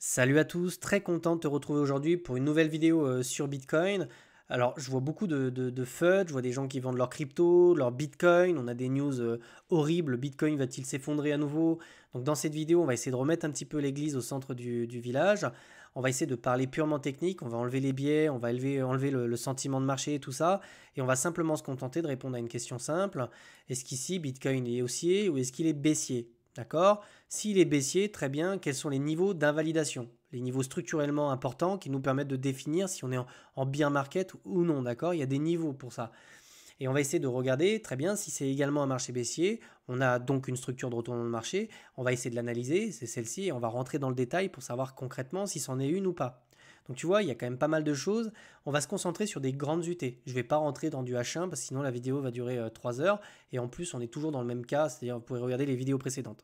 Salut à tous, très content de te retrouver aujourd'hui pour une nouvelle vidéo sur Bitcoin. Alors, je vois beaucoup de FUD, je vois des gens qui vendent leur crypto, leur Bitcoin, on a des news horribles, Bitcoin va-t-il s'effondrer à nouveau? Donc dans cette vidéo, on va essayer de remettre un petit peu l'église au centre du village. On va essayer de parler purement technique, on va enlever les biais, on va enlever le sentiment de marché et tout ça, et on va simplement se contenter de répondre à une question simple. Est-ce qu'ici Bitcoin est haussier ou est-ce qu'il est baissier? D'accord? S'il est baissier, très bien, quels sont les niveaux d'invalidation? Les niveaux structurellement importants qui nous permettent de définir si on est en bear market ou non, d'accord? Il y a des niveaux pour ça. Et on va essayer de regarder, très bien, si c'est également un marché baissier, on a donc une structure de retournement de marché, on va essayer de l'analyser, c'est celle-ci, et on va rentrer dans le détail pour savoir concrètement si c'en est une ou pas. Donc tu vois, il y a quand même pas mal de choses. On va se concentrer sur des grandes UT. Je ne vais pas rentrer dans du H1 parce que sinon la vidéo va durer 3 heures. Et en plus, on est toujours dans le même cas, c'est-à-dire vous pouvez regarder les vidéos précédentes.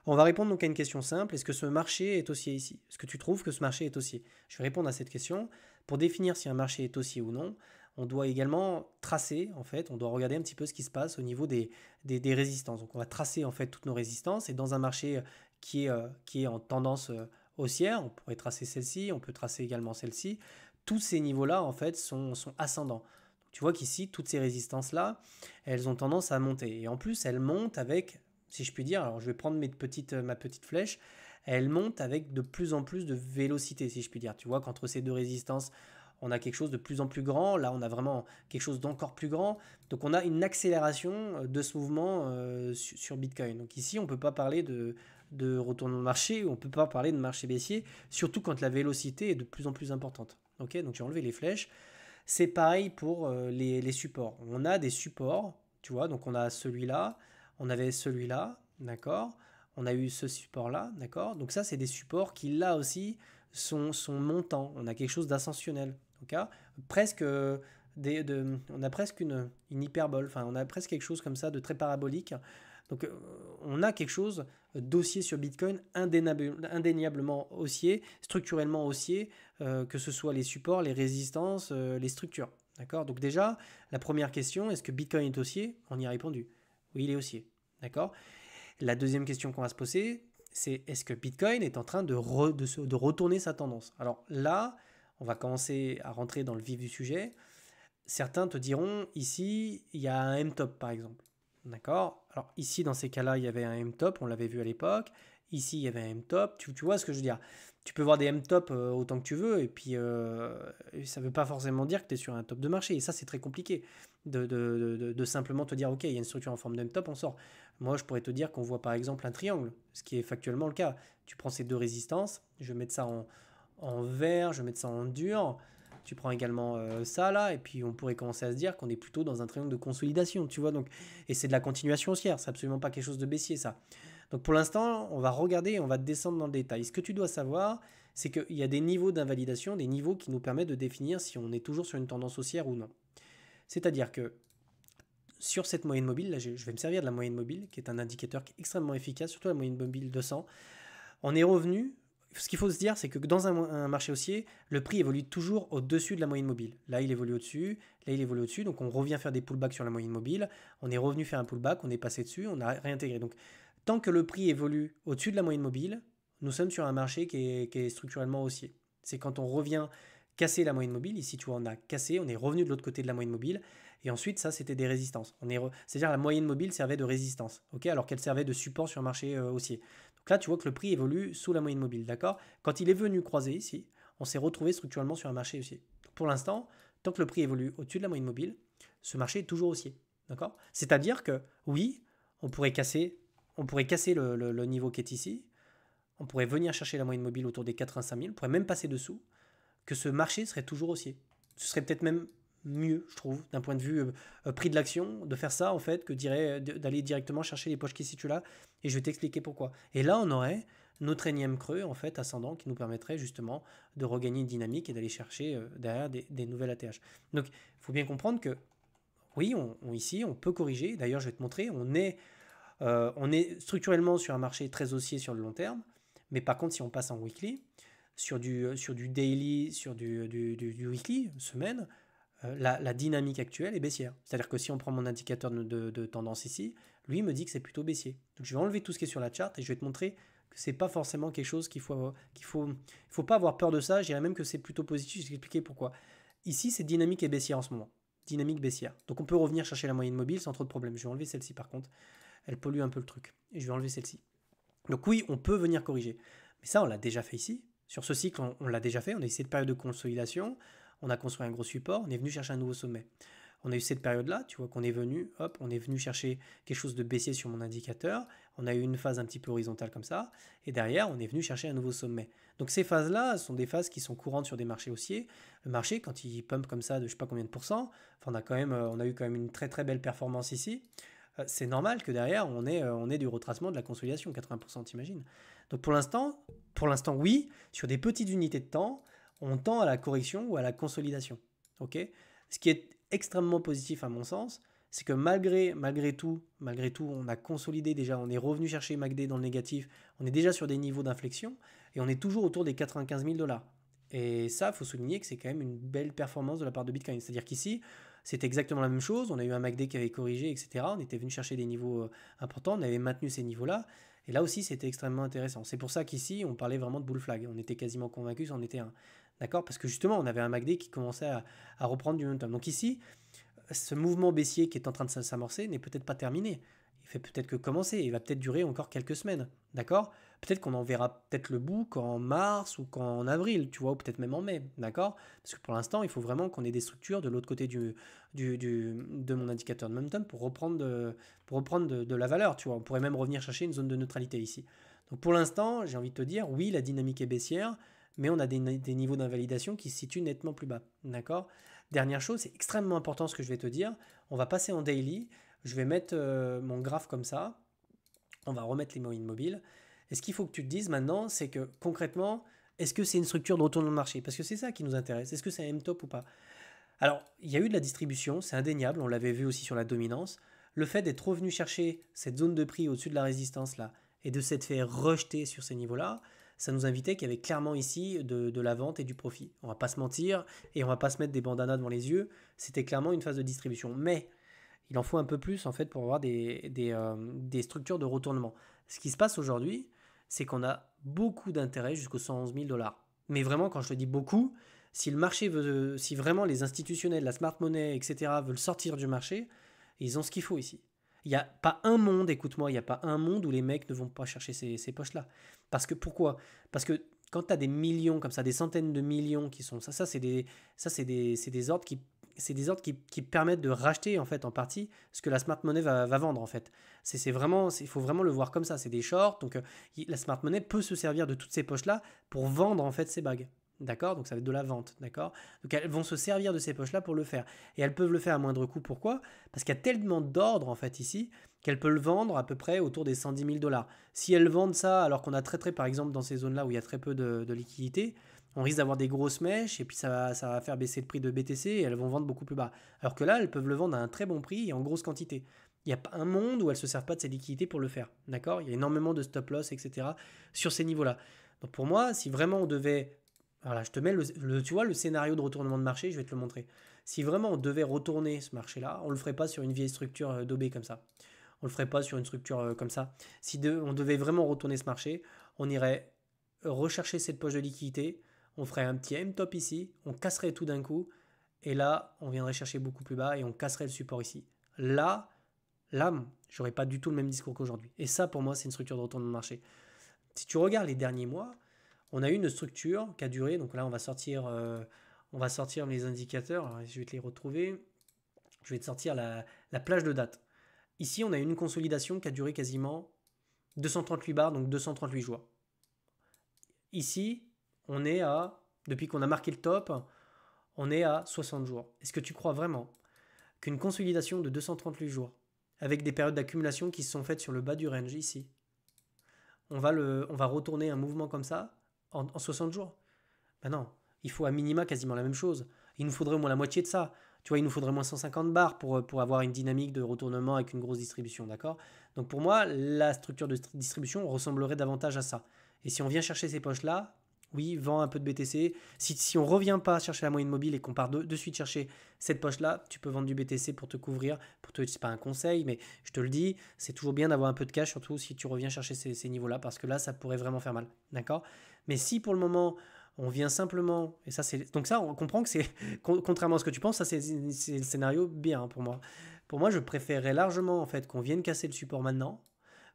On va répondre donc à une question simple. Est-ce que ce marché est haussier ici? Est-ce que tu trouves que ce marché est haussier? Je vais répondre à cette question. Pour définir si un marché est haussier ou non, on doit également tracer, en fait, on doit regarder un petit peu ce qui se passe au niveau des résistances. Donc on va tracer en fait toutes nos résistances et dans un marché qui est en tendance haussière, on pourrait tracer celle-ci, on peut tracer également celle-ci. Tous ces niveaux-là, en fait, sont ascendants. Donc, tu vois qu'ici, toutes ces résistances-là, elles ont tendance à monter. Et en plus, elles montent avec, si je puis dire, alors je vais prendre ma petite flèche, elles montent avec de plus en plus de vélocité, si je puis dire. Tu vois qu'entre ces deux résistances, on a quelque chose de plus en plus grand. Là, on a vraiment quelque chose d'encore plus grand. Donc, on a une accélération de ce mouvement sur Bitcoin. Donc, ici, on ne peut pas parler de retournement de marché, on ne peut pas parler de marché baissier, surtout quand la vélocité est de plus en plus importante. Ok, donc j'ai enlevé les flèches. C'est pareil pour les supports. On a des supports, tu vois, donc on a celui-là, on avait celui-là, d'accord? On a eu ce support-là, d'accord? Donc ça, c'est des supports qui, là aussi, sont montants. On a quelque chose d'ascensionnel, ok? Presque, on a presque une hyperbole, enfin, on a presque quelque chose comme ça de très parabolique. Donc, on a quelque chose d'haussier sur Bitcoin, indéniablement haussier, structurellement haussier, que ce soit les supports, les résistances, les structures. D'accord? Donc déjà, la première question, est-ce que Bitcoin est haussier? On y a répondu. Oui, il est haussier. D'accord? La deuxième question qu'on va se poser, c'est est-ce que Bitcoin est en train de retourner sa tendance? Alors là, on va commencer à rentrer dans le vif du sujet. Certains te diront, ici, il y a un M-top par exemple. D'accord? Alors ici, dans ces cas-là, il y avait un M-top, on l'avait vu à l'époque. Ici, il y avait un M-top. Tu vois ce que je veux dire? Tu peux voir des M-top autant que tu veux, et puis ça ne veut pas forcément dire que tu es sur un top de marché. Et ça, c'est très compliqué de simplement te dire, OK, il y a une structure en forme de M-top, on sort. Moi, je pourrais te dire qu'on voit par exemple un triangle, ce qui est factuellement le cas. Tu prends ces deux résistances, je vais mettre ça en vert, je vais mettre ça en dur. Tu prends également ça là, et puis on pourrait commencer à se dire qu'on est plutôt dans un triangle de consolidation, tu vois. Donc, et c'est de la continuation haussière, c'est absolument pas quelque chose de baissier ça. Donc pour l'instant, on va regarder et on va descendre dans le détail. Ce que tu dois savoir, c'est qu'il y a des niveaux d'invalidation, des niveaux qui nous permettent de définir si on est toujours sur une tendance haussière ou non. C'est-à-dire que sur cette moyenne mobile, là je vais me servir de la moyenne mobile, qui est un indicateur qui est extrêmement efficace, surtout la moyenne mobile 200, on est revenu. Ce qu'il faut se dire, c'est que dans un marché haussier, le prix évolue toujours au-dessus de la moyenne mobile. Là, il évolue au-dessus, là, il évolue au-dessus. Donc, on revient faire des pullbacks sur la moyenne mobile. On est revenu faire un pullback, on est passé dessus, on a réintégré. Donc, tant que le prix évolue au-dessus de la moyenne mobile, nous sommes sur un marché qui est structurellement haussier. C'est quand on revient casser la moyenne mobile. Ici, tu vois, on a cassé, on est revenu de l'autre côté de la moyenne mobile. Et ensuite, ça, c'était des résistances. C'est-à-dire la moyenne mobile servait de résistance, alors qu'elle servait de support sur un marché haussier. Donc là, tu vois que le prix évolue sous la moyenne mobile, d'accord? Quand il est venu croiser ici, on s'est retrouvé structurellement sur un marché haussier. Donc pour l'instant, tant que le prix évolue au-dessus de la moyenne mobile, ce marché est toujours haussier, d'accord? C'est-à-dire que oui, on pourrait casser, on pourrait casser le niveau qui est ici, on pourrait venir chercher la moyenne mobile autour des 85 000, on pourrait même passer dessous, que ce marché serait toujours haussier. Ce serait peut-être même mieux, je trouve, d'un point de vue prix de l'action, de faire ça en fait, que d'aller directement chercher les poches qui se situent là. Et je vais t'expliquer pourquoi. Et là, on aurait notre énième creux en fait ascendant qui nous permettrait justement de regagner une dynamique et d'aller chercher derrière des nouvelles ATH. Donc, il faut bien comprendre que oui, ici, on peut corriger. D'ailleurs, je vais te montrer, on est structurellement sur un marché très haussier sur le long terme. Mais par contre, si on passe en weekly, sur du daily, sur du weekly, semaine, la dynamique actuelle est baissière. C'est-à-dire que si on prend mon indicateur de tendance ici, lui me dit que c'est plutôt baissier. Donc je vais enlever tout ce qui est sur la charte et je vais te montrer que c'est pas forcément quelque chose il faut pas avoir peur de ça. Je dirais même que c'est plutôt positif. Je vais t'expliquer pourquoi. Ici, c'est dynamique et baissière en ce moment. Dynamique baissière. Donc on peut revenir chercher la moyenne mobile sans trop de problème. Je vais enlever celle-ci par contre. Elle pollue un peu le truc. Et je vais enlever celle-ci. Donc oui, on peut venir corriger. Mais ça, on l'a déjà fait ici. Sur ce cycle, on l'a déjà fait. On a eu cette période de consolidation. On a construit un gros support. On est venu chercher un nouveau sommet. On a eu cette période-là, tu vois qu'on est venu, hop, on est venu chercher quelque chose de baissier sur mon indicateur. On a eu une phase un petit peu horizontale comme ça. Et derrière, on est venu chercher un nouveau sommet. Donc ces phases-là sont des phases qui sont courantes sur des marchés haussiers. Le marché, quand il pump comme ça de je sais pas combien de pourcents, enfin, on a eu quand même une très très belle performance ici. C'est normal que derrière, on ait du retracement de la consolidation, 80%, t'imagines. Donc pour l'instant, oui, sur des petites unités de temps, on tend à la correction ou à la consolidation. Ok. Ce qui est extrêmement positif à mon sens, c'est que malgré tout, on a consolidé déjà, on est revenu chercher MACD dans le négatif, on est déjà sur des niveaux d'inflexion et on est toujours autour des 95 000 $. Et ça, il faut souligner que c'est quand même une belle performance de la part de Bitcoin. C'est-à-dire qu'ici, c'était exactement la même chose, on a eu un MACD qui avait corrigé, etc. On était venu chercher des niveaux importants, on avait maintenu ces niveaux-là. Et là aussi, c'était extrêmement intéressant. C'est pour ça qu'ici, on parlait vraiment de bull flag. On était quasiment convaincus, c'en était un. D'accord. Parce que justement, on avait un MACD qui commençait à reprendre du momentum. Donc ici, ce mouvement baissier qui est en train de s'amorcer n'est peut-être pas terminé. Il fait peut-être que commencer. Il va peut-être durer encore quelques semaines. D'accord. Peut-être qu'on en verra peut-être le bout qu'en mars ou qu'en avril, tu vois, ou peut-être même en mai. D'accord. Parce que pour l'instant, il faut vraiment qu'on ait des structures de l'autre côté de mon indicateur de momentum pour reprendre de la valeur. Tu vois. On pourrait même revenir chercher une zone de neutralité ici. Donc pour l'instant, j'ai envie de te dire, oui, la dynamique est baissière, mais on a des niveaux d'invalidation qui se situent nettement plus bas. D'accord. Dernière chose, c'est extrêmement important ce que je vais te dire. On va passer en daily. Je vais mettre mon graphe comme ça. On va remettre les moyennes mobiles. Et ce qu'il faut que tu te dises maintenant, c'est que concrètement, est-ce que c'est une structure de retournement de marché? Parce que c'est ça qui nous intéresse. Est-ce que c'est un M-top ou pas? Alors, il y a eu de la distribution, c'est indéniable. On l'avait vu aussi sur la dominance. Le fait d'être revenu chercher cette zone de prix au-dessus de la résistance là et de s'être fait rejeter sur ces niveaux-là, ça nous invitait qu'il y avait clairement ici de la vente et du profit. On va pas se mentir et on va pas se mettre des bandanas devant les yeux. C'était clairement une phase de distribution. Mais il en faut un peu plus en fait pour avoir des structures de retournement. Ce qui se passe aujourd'hui, c'est qu'on a beaucoup d'intérêt jusqu'aux 111 000 $. Mais vraiment, quand je te dis beaucoup, si le marché veut, si vraiment les institutionnels, la smart money, etc. veulent sortir du marché, ils ont ce qu'il faut ici. Il n'y a pas un monde, écoute-moi, il n'y a pas un monde où les mecs ne vont pas chercher ces poches-là. Parce que pourquoi? Parce que quand tu as des millions comme ça, des centaines de millions qui sont c'est des ordres qui permettent de racheter en fait en partie ce que la smart money va vendre en fait. C'est vraiment, il faut vraiment le voir comme ça. C'est des shorts, donc la smart money peut se servir de toutes ces poches-là pour vendre en fait ces bagues. D'accord. Donc ça va être de la vente. D'accord. Donc elles vont se servir de ces poches-là pour le faire. Et elles peuvent le faire à moindre coût. Pourquoi? Parce qu'il y a tellement d'ordres en fait ici qu'elles peuvent le vendre à peu près autour des 110 000 $. Si elles vendent ça alors qu'on a très par exemple dans ces zones-là où il y a très peu de liquidité, on risque d'avoir des grosses mèches et puis ça va faire baisser le prix de BTC et elles vont vendre beaucoup plus bas. Alors que là, elles peuvent le vendre à un très bon prix et en grosse quantité. Il n'y a pas un monde où elles ne se servent pas de ces liquidités pour le faire. D'accord. Il y a énormément de stop loss, etc. sur ces niveaux-là. Donc pour moi, si vraiment on devait... Voilà, je te mets tu vois, le scénario de retournement de marché, je vais te le montrer. Si vraiment on devait retourner ce marché-là, on ne le ferait pas sur une vieille structure d'OB comme ça. On ne le ferait pas sur une structure comme ça. Si on devait vraiment retourner ce marché, on irait rechercher cette poche de liquidité, on ferait un petit M-top ici, on casserait tout d'un coup, et là, on viendrait chercher beaucoup plus bas et on casserait le support ici. Là, j'aurais pas du tout le même discours qu'aujourd'hui. Et ça, pour moi, c'est une structure de retournement de marché. Si tu regardes les derniers mois, on a eu une structure qui a duré, donc là on va sortir les indicateurs, alors, je vais te les retrouver, je vais te sortir la plage de date. Ici on a une consolidation qui a duré quasiment 238 bars, donc 238 jours. Ici, on est depuis qu'on a marqué le top, on est à 60 jours. Est-ce que tu crois vraiment qu'une consolidation de 238 jours, avec des périodes d'accumulation qui se sont faites sur le bas du range ici, on va retourner un mouvement comme ça en 60 jours? Ben non, il faut à minima quasiment la même chose. Il nous faudrait au moins la moitié de ça. Tu vois, il nous faudrait moins 150 bars pour avoir une dynamique de retournement avec une grosse distribution, d'accord? Donc pour moi, la structure de distribution ressemblerait davantage à ça. Et si on vient chercher ces poches-là, oui, vends un peu de BTC. Si on ne revient pas chercher la moyenne mobile et qu'on part de suite chercher cette poche-là, tu peux vendre du BTC pour te couvrir. C'est pas un conseil, mais je te le dis, c'est toujours bien d'avoir un peu de cash, surtout si tu reviens chercher ces niveaux-là, parce que là, ça pourrait vraiment faire mal. D'accord? Mais si pour le moment, on vient simplement, et ça c'est. Donc ça, on comprend que c'est. Contrairement à ce que tu penses, ça c'est le scénario bien pour moi. Pour moi, je préférerais largement en fait qu'on vienne casser le support maintenant,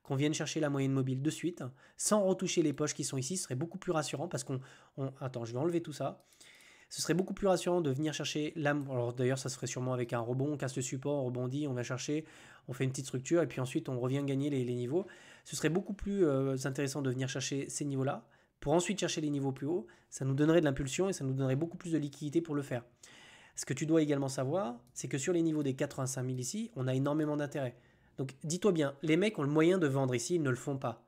qu'on vienne chercher la moyenne mobile de suite, sans retoucher les poches qui sont ici, ce serait beaucoup plus rassurant parce Attends, je vais enlever tout ça. Ce serait beaucoup plus rassurant de venir chercher l'âme. Alors d'ailleurs, ça serait sûrement avec un rebond, on casse le support, on rebondit, on va chercher, on fait une petite structure et puis ensuite on revient gagner les niveaux. Ce serait beaucoup plus intéressant de venir chercher ces niveaux-là pour ensuite chercher les niveaux plus hauts. Ça nous donnerait de l'impulsion et ça nous donnerait beaucoup plus de liquidité pour le faire. Ce que tu dois également savoir, c'est que sur les niveaux des 85 000 ici, on a énormément d'intérêt. Donc dis-toi bien, les mecs ont le moyen de vendre ici, ils ne le font pas.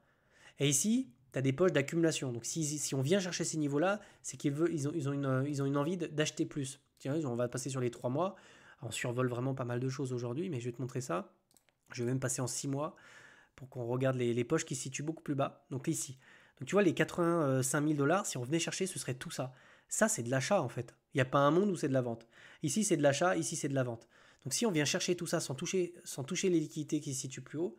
Et ici, tu as des poches d'accumulation. Donc si on vient chercher ces niveaux-là, c'est qu'ils ont une envie d'acheter plus. Tiens, on va passer sur les 3 mois. On survole vraiment pas mal de choses aujourd'hui, mais je vais te montrer ça. Je vais même passer en 6 mois pour qu'on regarde les poches qui se situent beaucoup plus bas. Donc ici. Donc tu vois, les 85 000 $, si on venait chercher, ce serait tout ça. Ça, c'est de l'achat en fait. Il n'y a pas un monde où c'est de la vente. Ici, c'est de l'achat, ici, c'est de la vente. Donc si on vient chercher tout ça sans toucher les liquidités qui se situent plus haut,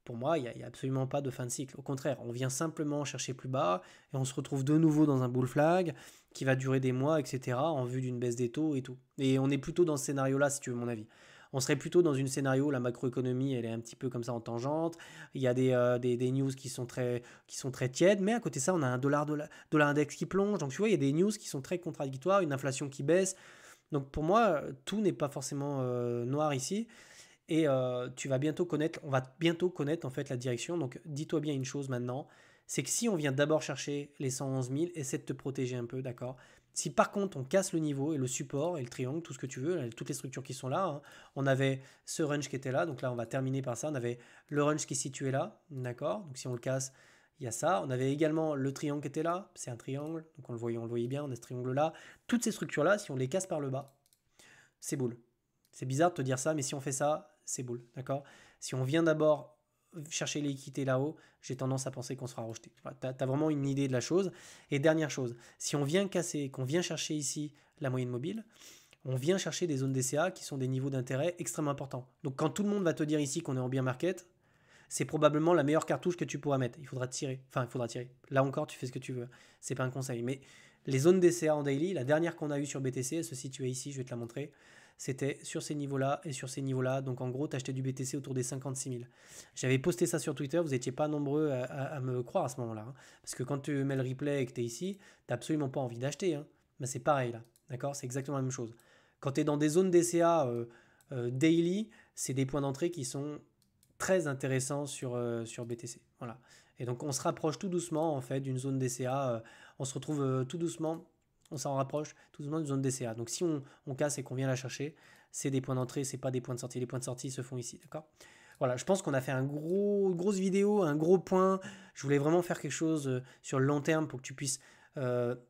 pour moi, il n'y a absolument pas de fin de cycle. Au contraire, on vient simplement chercher plus bas et on se retrouve de nouveau dans un bull flag qui va durer des mois, etc., en vue d'une baisse des taux et tout. Et on est plutôt dans ce scénario-là, si tu veux mon avis. On serait plutôt dans une scénario, la macroéconomie, elle est un petit peu comme ça en tangente. Il y a des news qui sont très tièdes, mais à côté de ça, on a un dollar index qui plonge. Donc tu vois, il y a des news qui sont très contradictoires, une inflation qui baisse. Donc pour moi, tout n'est pas forcément noir ici. Et on va bientôt connaître en fait la direction. Donc dis-toi bien une chose maintenant, c'est que si on vient d'abord chercher les 111 000, essaie de te protéger un peu, d'accord? Si par contre on casse le niveau et le support et le triangle, tout ce que tu veux, toutes les structures qui sont là, hein, on avait ce range qui était là, donc là on va terminer par ça, on avait le range qui est situé là, d'accord? Donc si on le casse, il y a ça. On avait également le triangle qui était là, c'est un triangle, donc on le voyait bien, on a ce triangle là. Toutes ces structures là, si on les casse par le bas, c'est boule. C'est bizarre de te dire ça, mais si on fait ça, c'est boule, d'accord? Si on vient d'abord chercher l'équité là-haut, j'ai tendance à penser qu'on sera rejeté. Voilà, tu as vraiment une idée de la chose. Et dernière chose, si on vient casser, qu'on vient chercher ici la moyenne mobile, on vient chercher des zones DCA qui sont des niveaux d'intérêt extrêmement importants. Donc quand tout le monde va te dire ici qu'on est en bear market, c'est probablement la meilleure cartouche que tu pourras mettre. Il faudra tirer. Enfin, il faudra tirer. Là encore, tu fais ce que tu veux. C'est pas un conseil. Mais les zones DCA en daily, la dernière qu'on a eue sur BTC, elle se situait ici, je vais te la montrer. C'était sur ces niveaux-là et sur ces niveaux-là. Donc en gros, tu achetais du BTC autour des 56 000. J'avais posté ça sur Twitter, vous n'étiez pas nombreux à me croire à ce moment-là. Hein. Parce que quand tu mets le replay et que tu es ici, tu n'as absolument pas envie d'acheter. Hein. Mais c'est pareil là. D'accord? C'est exactement la même chose. Quand tu es dans des zones DCA daily, c'est des points d'entrée qui sont très intéressants sur BTC. Voilà. Et donc on se rapproche tout doucement en fait d'une zone DCA. On se retrouve tout doucement, on s'en rapproche tout doucement d'une zone DCA. Donc si on casse et qu'on vient la chercher, c'est des points d'entrée, c'est pas des points de sortie. Les points de sortie se font ici, d'accord? Voilà, je pense qu'on a fait une grosse vidéo, un gros point. Je voulais vraiment faire quelque chose sur le long terme pour que tu puisses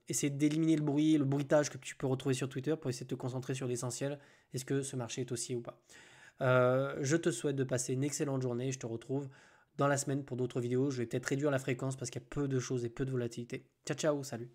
essayer d'éliminer le bruit, le bruitage que tu peux retrouver sur Twitter pour essayer de te concentrer sur l'essentiel. Est-ce que ce marché est haussier ou pas? Je te souhaite de passer une excellente journée. Je te retrouve dans la semaine pour d'autres vidéos. Je vais peut-être réduire la fréquence parce qu'il y a peu de choses et peu de volatilité. Ciao, ciao, salut.